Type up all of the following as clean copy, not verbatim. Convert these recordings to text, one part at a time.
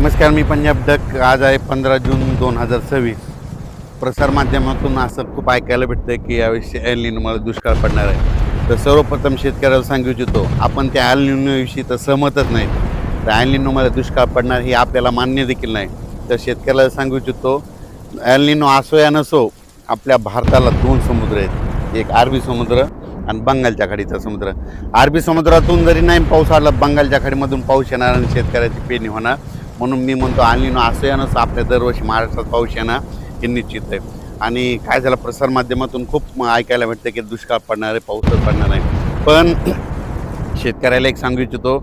नमस्कार, मी पंजाब डक. आज आहे 15 जून 2026. प्रसारमाध्यमातून असं खूप ऐकायला भेटतं की याविषयी एल निनोमुळे दुष्काळ पडणार आहे. तर सर्वप्रथम शेतकऱ्याला सांगू इच्छितो, आपण त्या एल निनोविषयी तर सहमतच नाही. तर एल निनोमुळे दुष्काळ पडणार हे आपल्याला मान्य देखील नाही. तर शेतकऱ्याला सांगू इच्छितो, एल निनो असो या नसो, आपल्या भारताला दोन समुद्र आहेत. एक अरबी समुद्र आणि बंगालच्या खाडीचा समुद्र. अरबी समुद्रातून जरी नाही पाऊस आला, बंगालच्या खाडीमधून पाऊस येणार आणि शेतकऱ्याची पेरणी होणार. म्हणून मी म्हणतो एल निनो असो या नसो, आपल्या दरवर्षी महाराष्ट्रात पाऊस येणार हे निश्चित आहे. आणि काय झालं, प्रसारमाध्यमातून खूप ऐकायला भेटतं की दुष्काळ पडणार आहे, पाऊसच पडणार नाही. पण शेतकऱ्याला एक सांगू इच्छितो,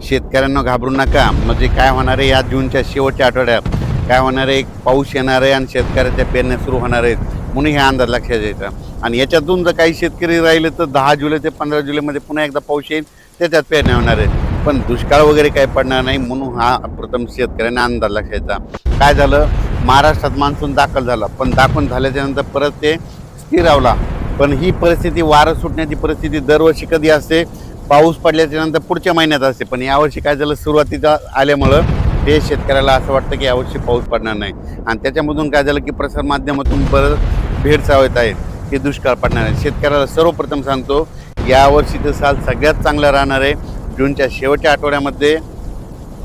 शेतकऱ्यांना घाबरू नका. म्हणजे काय होणार आहे, या जूनच्या शेवटच्या आठवड्यात काय होणार आहे, एक पाऊस येणार आहे आणि शेतकऱ्याच्या पेरण्या सुरू होणार आहेत म्हणून हे अंदाज लक्षात यायचा. आणि याच्यातून जर काही शेतकरी राहिले तर 10 जुलै ते 15 जुलैमध्ये पुन्हा एकदा पाऊस येईल, त्याच्यात पेरण्या होणार आहेत. पण दुष्काळ वगैरे काही पडणार नाही म्हणून हा प्रथम शेतकऱ्यांना अंदाज लक्षायचा. काय झालं, महाराष्ट्रात मान्सून दाखल झाला, पण दाखल झाल्याच्यानंतर परत ते स्थिरावला. पण ही परिस्थिती, वारं सुटण्याची परिस्थिती दरवर्षी कधी असते, पाऊस पडल्याच्यानंतर पुढच्या महिन्यात असते. पण यावर्षी काय झालं, सुरुवातीला आल्यामुळं ते शेतकऱ्याला असं वाटतं की यावर्षी पाऊस पडणार नाही. आणि त्याच्यामधून काय झालं की प्रसारमाध्यमातून बरंच भेडसावत आहेत की दुष्काळ पडणार आहे. शेतकऱ्याला सर्वप्रथम सांगतो, यावर्षीचं साल सगळ्यात चांगलं राहणार आहे. जूनच्या शेवटच्या आठवड्यामध्ये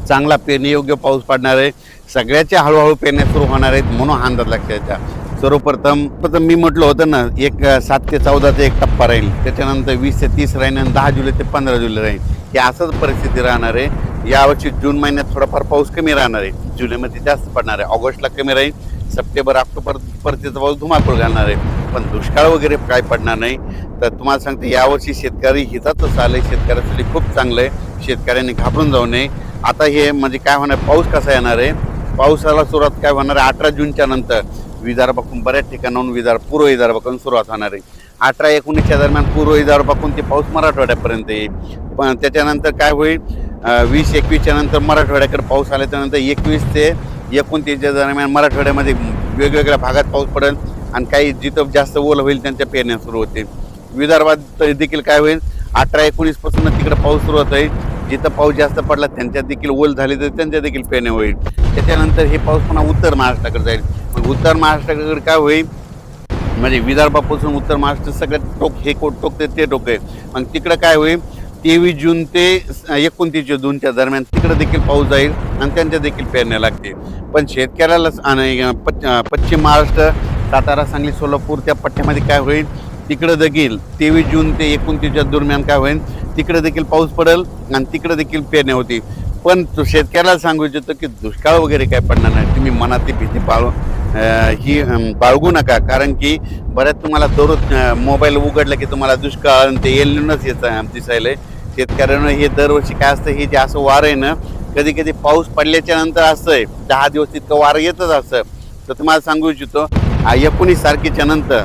चांगला पेरणीयोग्य पाऊस पडणार आहे. सगळ्याच्या हळूहळू पेरण्या सुरू होणार आहेत म्हणून हा अंदाज लक्षात. सर्वप्रथम मी म्हटलं होतं ना, एक 7 ते 14चा एक टप्पा राहील, त्याच्यानंतर 20 ते 30 राहील आणि 10 जुलै ते 15 जुलै राहील. ही असंच परिस्थिती राहणार आहे. यावर्षी जून महिन्यात थोडाफार पाऊस कमी राहणार आहे, जुलैमध्ये जास्त पडणार आहे, ऑगस्टला कमी राहील, सप्टेंबर ऑक्टोबर परतीचा पाऊस धुमाकूळ घालणार आहे. पण दुष्काळ वगैरे काय पडणार नाही. तर तुम्हाला सांगते, यावर्षी शेतकरी हिताचं साल आहे, शेतकऱ्यासाठी खूप चांगलं आहे. शेतकऱ्यांनी घाबरून जाऊ नये. आता हे म्हणजे काय होणार, पाऊस कसा येणार आहे, पावसाला सुरुवात काय होणार आहे, 18 जूनच्या नंतर विदर्भाकडून बऱ्याच ठिकाणाहून पूर्व विदर्भाकडून सुरुवात होणार आहे. 18-19च्या दरम्यान पूर्व विदर्भाकडून ते पाऊस मराठवाड्यापर्यंत येईल. पण त्याच्यानंतर काय होईल, 20-21च्या नंतर मराठवाड्याकडे पाऊस आल्याच्यानंतर 21 ते 29च्या दरम्यान मराठवाड्यामध्ये वेगवेगळ्या भागात पाऊस पडेल आणि काही जिथं जास्त ओल होईल त्यांच्या पेरण्या सुरू होतील. विदर्भात देखील काय होईल, 18-19 पासून तिकडे पाऊस सुरुवात होईल. जिथं पाऊस जास्त पडला त्यांच्यात देखील ओल झाली तर त्यांच्या देखील पेरण्या होईल. त्याच्यानंतर हे पाऊस पुन्हा उत्तर महाराष्ट्राकडे जाईल. मग उत्तर महाराष्ट्राकडे काय होईल, म्हणजे विदर्भापासून उत्तर महाराष्ट्र सगळ्यात टोक ते टोक आहे. मग तिकडं काय होईल, 23 जून ते 29 जूनच्या दरम्यान तिकडं देखील पाऊस जाईल आणि त्यांच्या देखील पेरण्या लागतील. पण शेतकऱ्याला आणि पश्चिम महाराष्ट्र, सातारा, सांगली, सोलापूर त्या पट्ट्यामध्ये काय होईल, तिकडं देखील 23 जून ते 29च्या दरम्यान काय होईल, तिकडं देखील पाऊस पडेल आणि तिकडं देखील पेरण्या होती. पण शेतकऱ्याला सांगू इच्छितो की दुष्काळ वगैरे काय पडणार नाही. तुम्ही मनातली भीती बाळगू नका. कारण की बऱ्याच तुम्हाला दररोज मोबाईल उघडलं की तुम्हाला दुष्काळ आणि ते एल निनोच दिसायला. शेतकऱ्यांना हे दरवर्षी काय असतं, हे जे असं वारं आहे ना, कधी कधी पाऊस पडल्याच्या नंतर असं आहे 10 दिवस तितकं वारं येतच असतं. तर तुम्हाला सांगू इच्छितो, 19 तारखेच्या नंतर,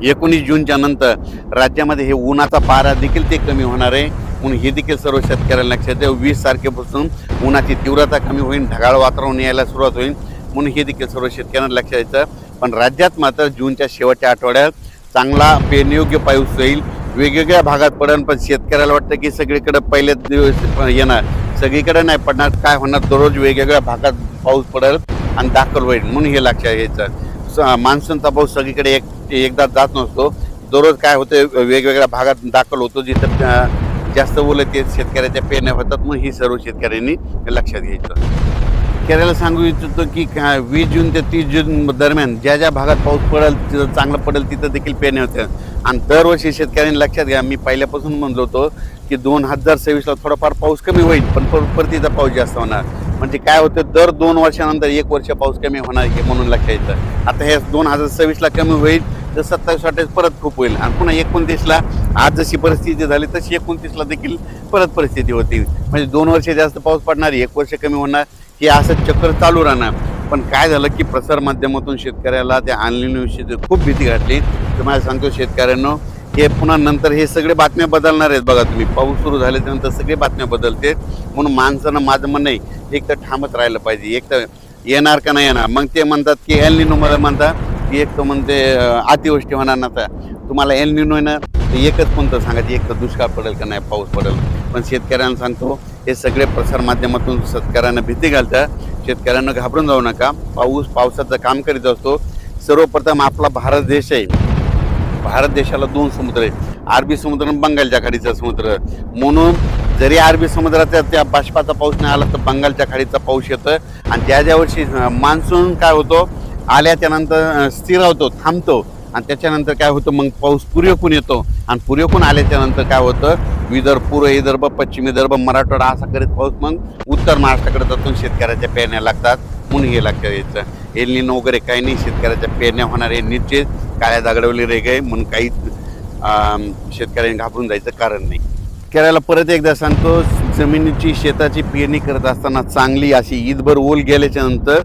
19 जूनच्या नंतर राज्यामध्ये हे उन्हाचा पारा देखील ते कमी होणार आहे. म्हणून हे देखील सर्व शेतकऱ्यांना लक्षात आहे. 20 तारखेपासून उन्हाची तीव्रता कमी होईल, ढगाळ वातावरण यायला सुरुवात होईल. म्हणून हे देखील सर्व शेतकऱ्यांना लक्षात यायचं. पण राज्यात मात्र जूनच्या शेवटच्या आठवड्यात चांगला पेरणीयोग्य पाऊस होईल, वेगवेगळ्या भागात पडेल. पण शेतकऱ्याला वाटतं की सगळीकडे पहिलेच दिवस येणार, सगळीकडे नाही पडणार. काय होणार, दररोज वेगवेगळ्या भागात पाऊस पडेल आणि दाखल होईल. म्हणून हे लक्षात घ्यायचं. मान्सूनचा पाऊस सगळीकडे एकदा जात नसतो, दररोज काय होतं वेगवेगळ्या भागात दाखल होतो. जिथं जास्त ओलं ते शेतकऱ्याच्या पेरण्या होतात. म्हणून ही सर्व शेतकऱ्यांनी लक्षात घ्यायचं. शेतकऱ्याला सांगू इच्छितो की 20 जून ते 30 जून दरम्यान ज्या ज्या भागात पाऊस पडेल, तिथं चांगलं पडेल, तिथं देखील पेरण्या होत्या. आणि दरवर्षी शेतकऱ्यांनी लक्षात घ्या, मी पहिल्यापासून म्हणलो होतो की 2026ला थोडाफार पाऊस कमी होईल, पण परतीचा पाऊस जास्त होणार. म्हणजे काय होतं, दर 2 वर्षानंतर 1 वर्ष पाऊस कमी होणार हे म्हणून लक्षात यायचं. आता हे 2026ला कमी होईल तर 27-28 परत खूप होईल आणि पुन्हा 29ला आज जशी परिस्थिती झाली तशी 29ला देखील परत परिस्थिती होती. म्हणजे 2 वर्ष जास्त पाऊस पडणार, 1 वर्ष कमी होणार, हे असं चक्र चालू राहणार. पण काय झालं की प्रसारमाध्यमातून शेतकऱ्याला त्या एल निनोविषयी खूप भीती घातली. तुम्हाला सांगतो शेतकऱ्यांना, हे पुन्हा नंतर हे सगळे बातम्या बदलणार आहेत. बघा तुम्ही, पाऊस सुरू झाल्यानंतर सगळे बातम्या बदलते. म्हणून माणसानं, माझं म्हणणं आहे, एक तर ठामच राहिलं पाहिजे. एक तर येणार का नाही येणार. मग ते म्हणतात की एल निनो, मला म्हणतात की एक तर म्हणते अतिवृष्टी होणार ना. तर तुम्हाला एल निनो येणार तर एकच कोणतं सांगायचं, एक तर दुष्काळ पडेल का नाही पाऊस पडेल. पण शेतकऱ्यांना सांगतो हे सगळे प्रसारमाध्यमातून शेतकऱ्यांना भीती घालतात। शेतकऱ्यांना घाबरून जाऊ नका, पावसाचं काम करीत असतो। सर्वप्रथम आपला भारत देश आहे, भारत देशाला 2 समुद्र आहेत, अरबी समुद्र आणि बंगालच्या खाडीचा समुद्र। म्हणून जरी अरबी समुद्राचा त्या बाष्पाचा पाऊस नाही आला तर बंगालच्या खाडीचा पाऊस येतो। आणि ज्या वर्षी मान्सून काय होतो, आल्याच्या नंतर स्थिर होतो, थांबतो, आणि त्याच्यानंतर काय होतं, मग पाऊस पूर्वेकडून येतो, आणि पूर्वेकडून आल्याच्या नंतर काय होतं, पूर्व विदर्भ, पश्चिम विदर्भ, मराठवाडा असा करीत पाऊस मग उत्तर महाराष्ट्राकडे जातून शेतकऱ्याच्या पेरण्या लागतात। म्हणून हे लक्षात यायचं, एल निनो वगैरे काही नाही, शेतकऱ्याच्या पेरण्या होणार आहे निश्चित। काळ्या दगडावली रेग आहे म्हणून काही शेतकऱ्यांनी घाबरून जायचं कारण नाही। शेतकऱ्याला परत एकदा सांगतो, जमिनीची शेताची पेरणी करत असताना चांगली अशी ईदभर ओल गेल्याच्या नंतर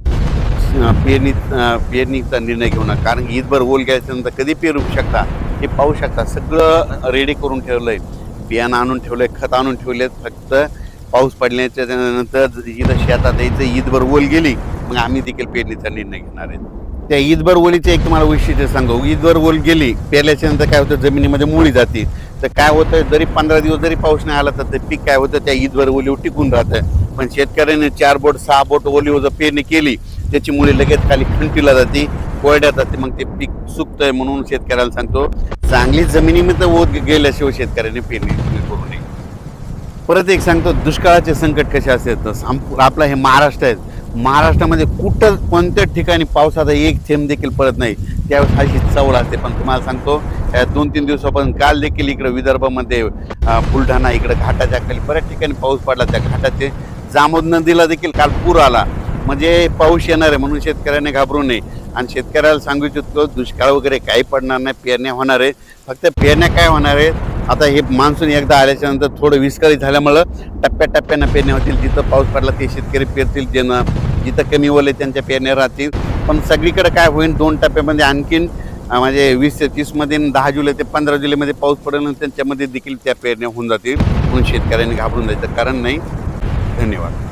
पेरणीचा निर्णय घेऊ नका, कारण ईदभर ओल गेल्याच्या नंतर कधी पेरू शकता हे पाहू शकता। सगळं रेडी करून ठेवलंय, बियाणं आणून ठेवलंय, खत आणून ठेवलेत, फक्त पाऊस पडल्याच्या नंतर इथं शेतात यायचं, ईदभर ओल गेली मग आम्ही देखील पेरणीचा निर्णय घेणार आहे। त्या ईदभर ओलीचे एक तुम्हाला वैशिष्ट्य सांगू, ईदभर ओल गेली पेरल्याच्या नंतर काय होतं, जमिनीमध्ये मुळी जाते, तर काय होतं, जरी 15 दिवस जरी पाऊस नाही आला तर ते पीक काय होतं, त्या ईदभर ओलीवर टिकून राहतं। पण शेतकऱ्याने 4 बोट 6 बोट ओलीवर जर पेरणी केली, त्याची मुळी लगेच खाली खंटीला जाते, कोरड्यात जाते, मग ते पीक सुकतंय। म्हणून शेतकऱ्याला सांगतो, चांगली जमिनीमध्ये ओत गेल्याशिवाय शेतकऱ्याने पेरणी करू नये। परत एक सांगतो, दुष्काळाचे संकट कसे असतात, आपला हे महाराष्ट्र आहे, महाराष्ट्रामध्ये कुठं कोणत्याच ठिकाणी पावसाचा एक थेंब देखील पडत नाही, त्यावेळेस अशी चवळ असते। पण तुम्हाला सांगतो, 2-3 दिवसापासून काल देखील इकडे विदर्भामध्ये बुलढाणा इकडे घाटाच्या खाली बऱ्याच ठिकाणी पाऊस पडला, त्या घाटाचे जामोद नदीला देखील काल पूर आला। म्हणजे पाऊस येणार आहे म्हणून शेतकऱ्याने घाबरू नये। आणि शेतकऱ्याला सांगू इच्छितो, दुष्काळ वगैरे काही पडणार नाही, पेरण्या होणार आहे, फक्त पेरण्या काय होणार आहे, आता हे मान्सून एकदा आल्याच्या नंतर थोडं विस्कळीत झाल्यामुळं टप्प्याटप्प्यानं पेरण्या होतील। जिथं पाऊस पडला ते शेतकरी पेरतील, जिथं कमी ओले त्यांच्या पेरण्या राहतील। पण सगळीकडे काय होईल, 2 टप्प्यामध्ये आणखीन म्हणजे 20 ते 30 मध्ये, 10 जुलै ते 15 जुलैमध्ये पाऊस पडेल आणि त्यांच्यामध्ये देखील त्या पेरण्या होऊन जातील। म्हणून शेतकऱ्यांनी घाबरून जायचं कारण नाही। धन्यवाद।